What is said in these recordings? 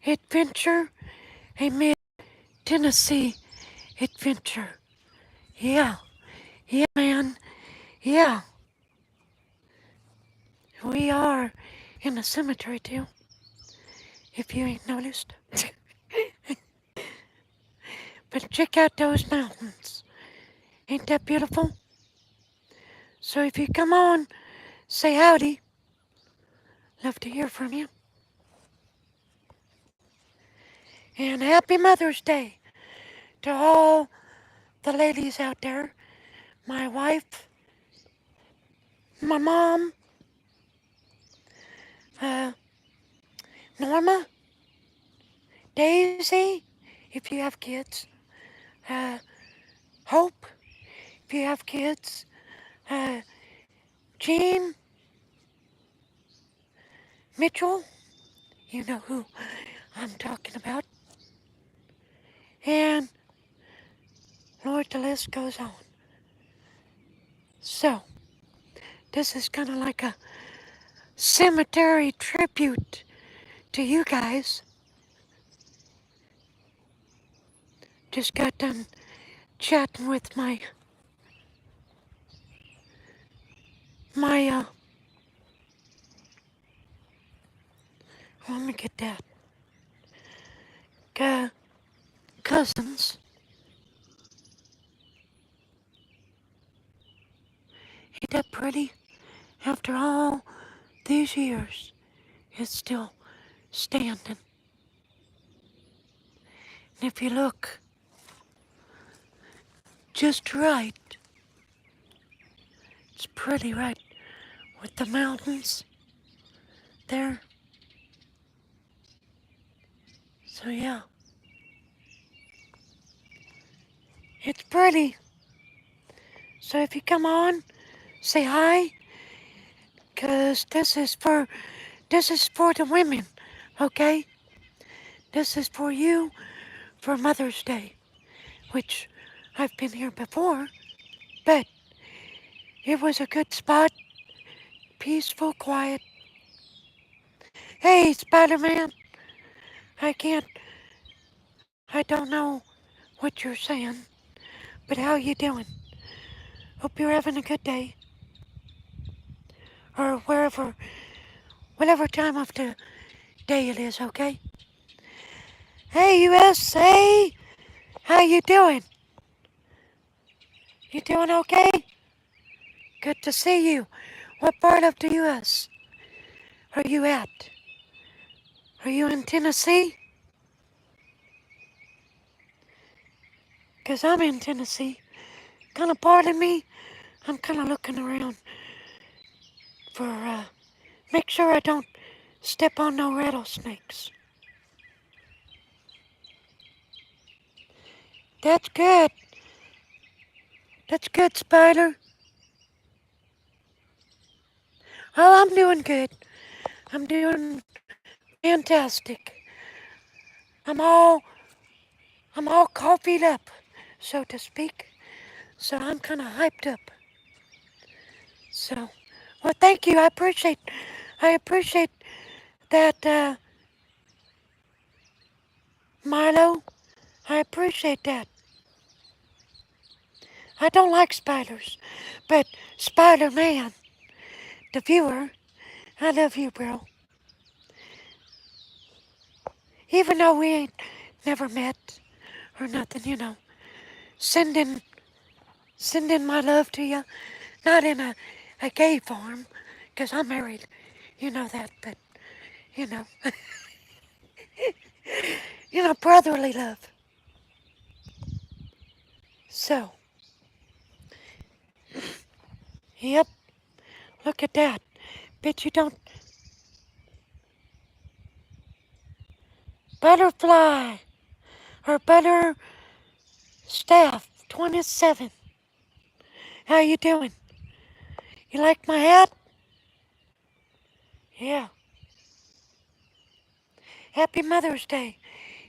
adventure, a mid-Tennessee adventure. Yeah, yeah, man, yeah, we are in a cemetery too, if you ain't noticed. But check out those mountains. Ain't that beautiful? So if you come on, say howdy. Love to hear from you. And happy Mother's Day to all the ladies out there. My wife, my mom, uh, Norma, Daisy, if you have kids, uh, Hope, if you have kids, uh, Jean, Mitchell, you know who I'm talking about. And Lord, the list goes on. So, this is kind of like a cemetery tribute to you guys. Just got done chatting with my let me get that, uh, cousins. Ain't that pretty? After all these years, it's still standing. And if you look just right, it's pretty right with the mountains there. So yeah, it's pretty. So if you come on, say hi, 'cause this is for the women, okay? This is for you for Mother's Day, which I've been here before, but it was a good spot, peaceful, quiet. Hey, Spider-Man, I can't, I don't know what you're saying, but how you doing? Hope you're having a good day, or whatever time of the day it is, okay? Hey, USA, how you doing? You doing okay? Good to see you. What part of the US are you at? Are you in Tennessee? 'Cause I'm in Tennessee. Kind of pardon me, I'm kind of looking around for, make sure I don't step on no rattlesnakes. That's good. That's good, Spider. Oh, I'm doing good. I'm doing fantastic. I'm all, I'm all coffeeed up, so to speak. So I'm kind of hyped up. So, well, thank you. I appreciate that, Milo. I appreciate that. I don't like spiders, but Spider-Man, the viewer, I love you, bro. Even though we ain't never met or nothing, sending sending my love to you, not in a gay form, 'cause I'm married, you know that, but you know, brotherly love. So, yep, look at that. Bet you don't. Butterfly or butter staff 27. How you doing? You like my hat? Yeah. Happy Mother's Day.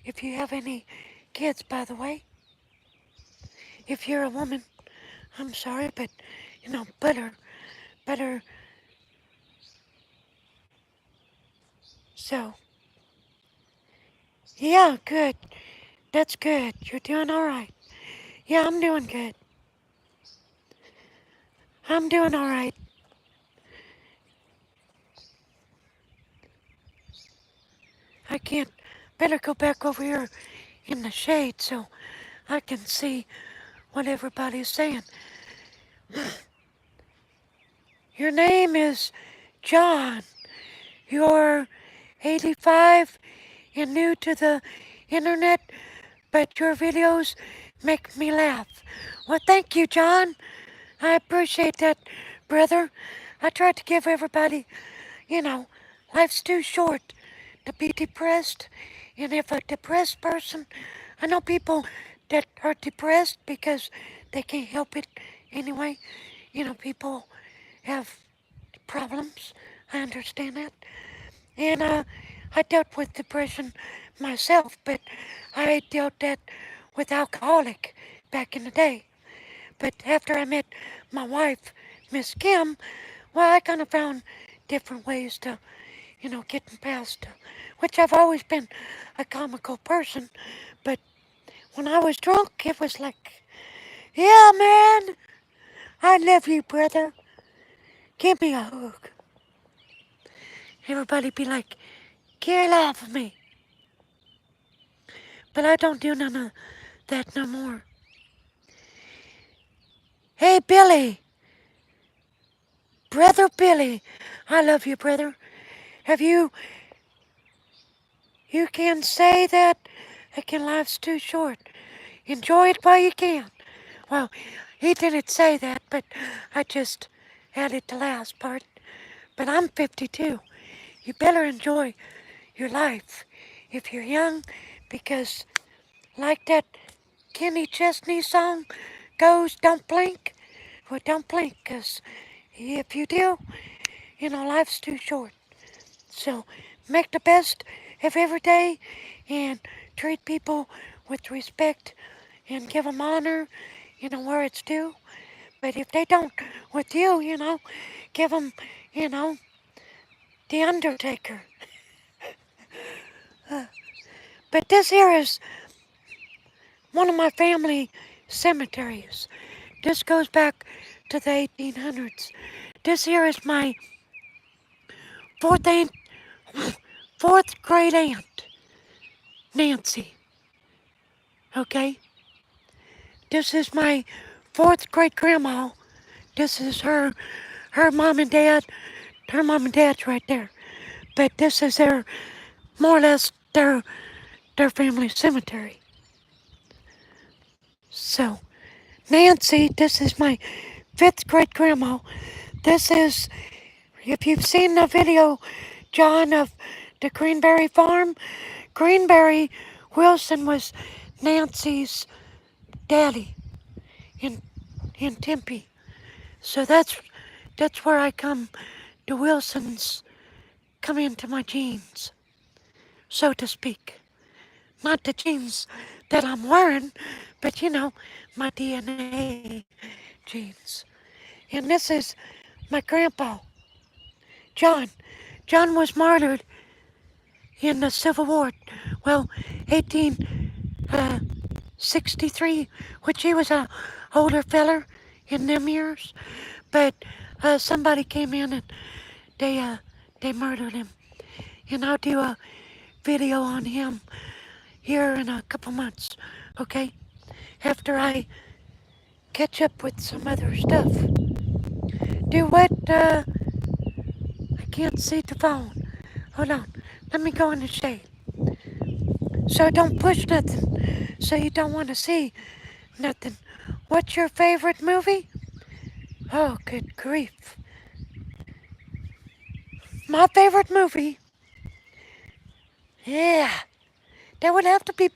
If you have any kids, by the way. If you're a woman, I'm sorry, but butter. So, Yeah, good. That's good. You're doing all right. Yeah, I'm doing good. I'm doing all right. I can't. Better go back over here in the shade so I can see what everybody's saying. Your name is John. You're 85 and new to the internet, but your videos make me laugh. Well, thank you, John. I appreciate that, brother. I try to give everybody, you know, life's too short to be depressed. And if a depressed person, I know people that are depressed because they can't help it anyway. People have problems. I understand that. And I dealt with depression myself, but I dealt that with alcoholic back in the day. But after I met my wife, Miss Kim, well, I kind of found different ways to, getting past, which I've always been a comical person. But when I was drunk, it was like, yeah, man, I love you, brother. Give me a hug. Everybody be like, get off of me. But I don't do none of that no more. Hey, Billy, brother Billy, I love you, brother. Have you can say that again, life's too short. Enjoy it while you can. Well, he didn't say that, but I just added the last part. But I'm 52. You better enjoy your life if you're young, because like that Kenny Chesney song goes, don't blink. Well, don't blink, because if you do, life's too short. So make the best of every day and treat people with respect and give them honor, where it's due. But if they don't with you, give them, you know, the Undertaker. But this here is one of my family cemeteries. This goes back to the 1800s. This here is my fourth aunt, fourth great aunt, Nancy. Okay, this is my fourth great grandma. This is her mom and dad. Her mom and dad's right there. But this is their more or less their family cemetery. So Nancy, this is my fifth great grandma. This is, if you've seen the video, John, of the Greenberry farm, Greenberry Wilson was Nancy's daddy in Tempe. So that's where I come. The Wilsons come into my genes, so to speak. Not the jeans that I'm wearing, but my DNA jeans. And this is my grandpa, John. John was martyred in the Civil War. Well, 1863, which he was a older feller in them years. But somebody came in and they murdered him. And I'll do a video on him here in a couple months, okay? After I catch up with some other stuff. Do what? I can't see the phone. Hold on. Let me go in the shade. So don't push nothing. So you don't want to see nothing. What's your favorite movie? Oh, good grief. My favorite movie? Yeah. That would have to be.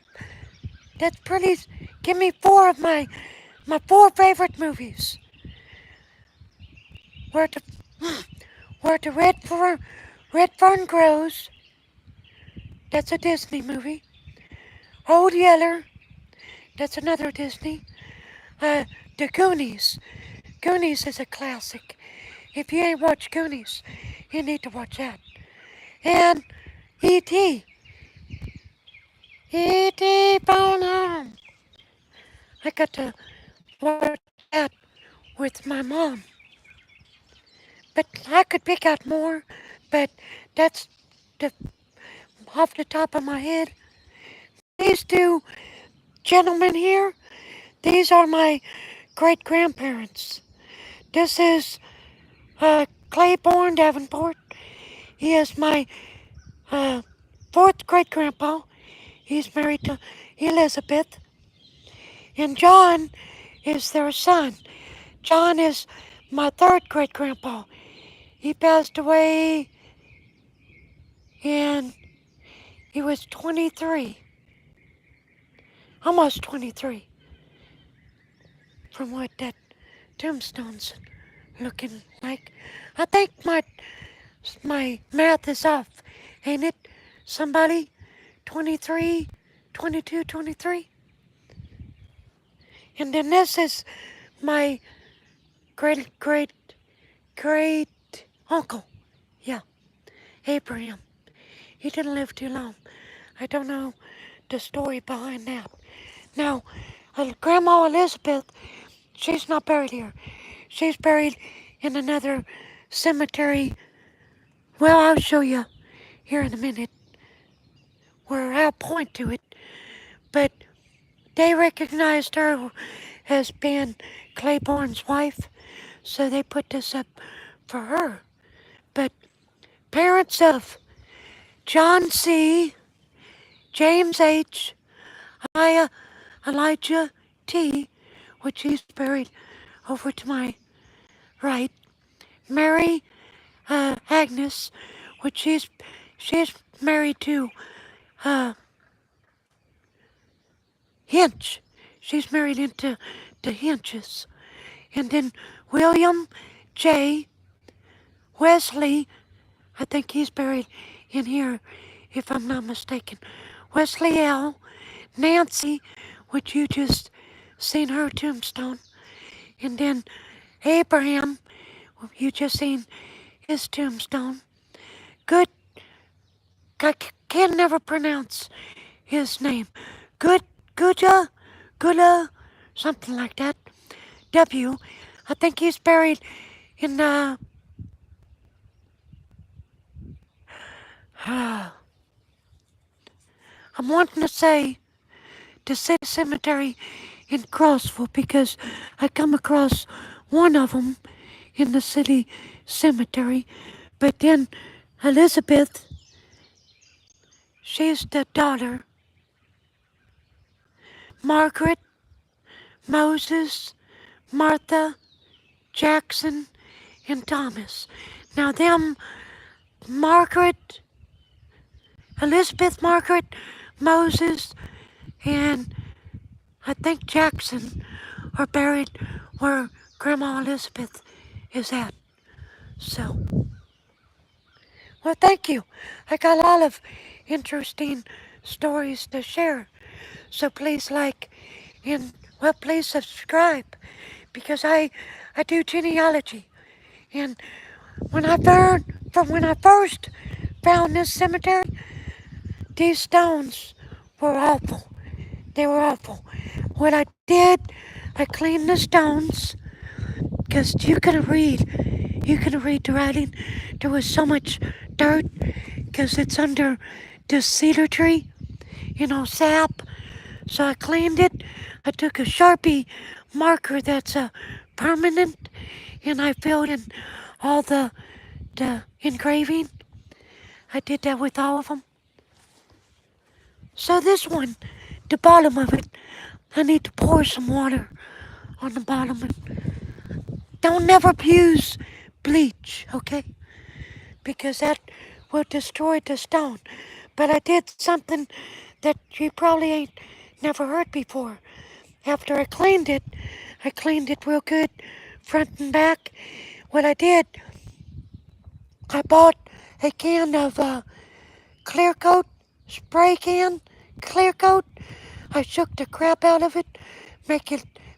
That's pretty. Give me four of my four favorite movies. Where the where the red fern grows. That's a Disney movie. Old Yeller. That's another Disney. The Goonies. Goonies is a classic. If you ain't watched Goonies, you need to watch that. And E.T. got to flirt that with my mom. But I could pick out more, but that's the, off the top of my head. These two gentlemen here, these are my great grandparents. This is Claiborne Davenport. He is my uh, fourth great grandpa. He's married to Elizabeth. And John is their son. John is my third great grandpa. He passed away and he was 23, almost 23, from what that tombstone's looking like. I think my math is off, ain't it? Somebody 23, 22, 23. And then this is my great great great uncle. Yeah, Abraham. He didn't live too long. I don't know the story behind that. Now, Grandma Elizabeth, she's not buried here. She's buried in another cemetery. Well, I'll show you here in a minute where I'll point to it. But they recognized her as being Claiborne's wife, so they put this up for her. But parents of John C., James H., Elijah T., which he's buried over to my right, Mary Agnes, which she's married to uh, Hinch. She's married into the Hinches. And then William J. Wesley, I think he's buried in here, if I'm not mistaken. Wesley L. Nancy, which you just seen her tombstone. And then Abraham, you just seen his tombstone. Good, I can never pronounce his name. Guda, something like that. W. I think he's buried in the. I'm wanting to say the city cemetery in Crossville because I come across one of them in the city cemetery. But then Elizabeth, she's the daughter. Margaret, Moses, Martha, Jackson, and Thomas. Now them Margaret, Elizabeth, Margaret, Moses, and I think Jackson are buried where Grandma Elizabeth is at. So, well, thank you. I got a lot of interesting stories to share. So please like and, well, please subscribe because I do genealogy. And when I first found this cemetery, these stones were awful. They were awful. What I did, I cleaned the stones because you couldn't read the writing. There was so much dirt because it's under this cedar tree, sap. So I cleaned it. I took a Sharpie marker that's a permanent, and I filled in all the engraving. I did that with all of them. So this one, the bottom of it, I need to pour some water on the bottom. Don't never use bleach, okay? Because that will destroy the stone. But I did something that you probably ain't never heard before. After I cleaned it real good, front and back. What I did, I bought a can of clear coat, spray can, clear coat. I shook the crap out of it,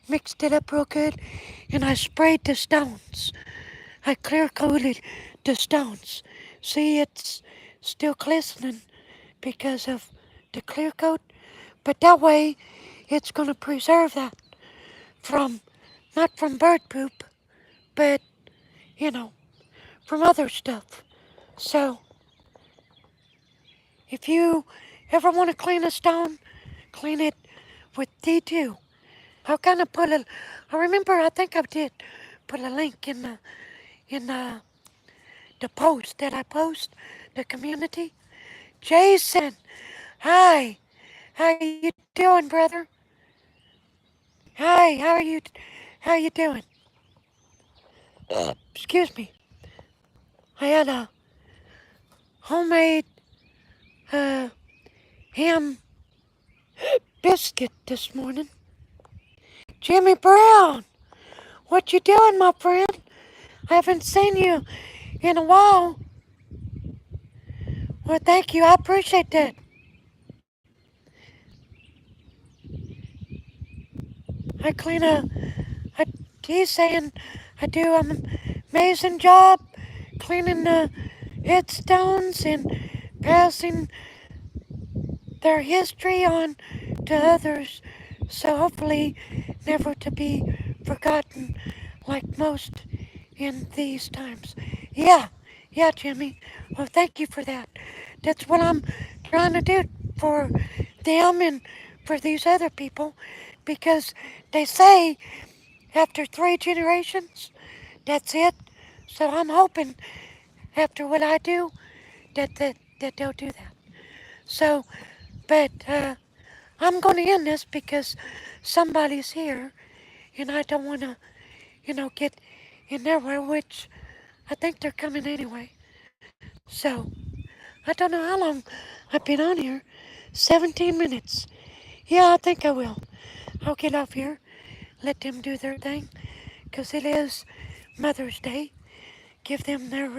mixed it up real good, and I sprayed the stones. I clear coated the stones. See, it's still glistening because of the clear coat, but that way it's going to preserve that. from, not from bird poop, but, you know, from other stuff. So, if you ever want to clean a stone, clean it with D2. I'll kind of put a, I remember, I think I did put a link in the post that I post, the community. Jason, hi, how you doing, brother? Hi, how you doing? Excuse me. I had a homemade uh, ham biscuit this morning. Jimmy Brown, what you doing, my friend? I haven't seen you in a while. Well, thank you. I appreciate that. I clean a. I, he's saying I do an amazing job cleaning the headstones and passing their history on to others, so hopefully never to be forgotten like most in these times. Yeah, yeah, Jimmy. Well, thank you for that. That's what I'm trying to do for them and for these other people because they say after 3 generations, that's it. So I'm hoping after what I do that they'll do that. So, but I'm going to end this because somebody's here and I don't want to, get in their way, which I think they're coming anyway. So, I don't know how long I've been on here. 17 minutes. Yeah, I think I will. I'll get off here, let them do their thing, because it is Mother's Day. Give them their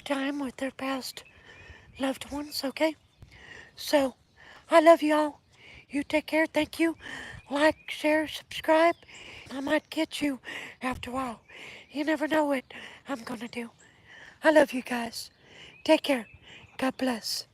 time with their past loved ones, okay? So, I love y'all. You take care. Thank you. Like, share, subscribe. I might get you after a while. You never know what I'm gonna do. I love you guys. Take care. God bless.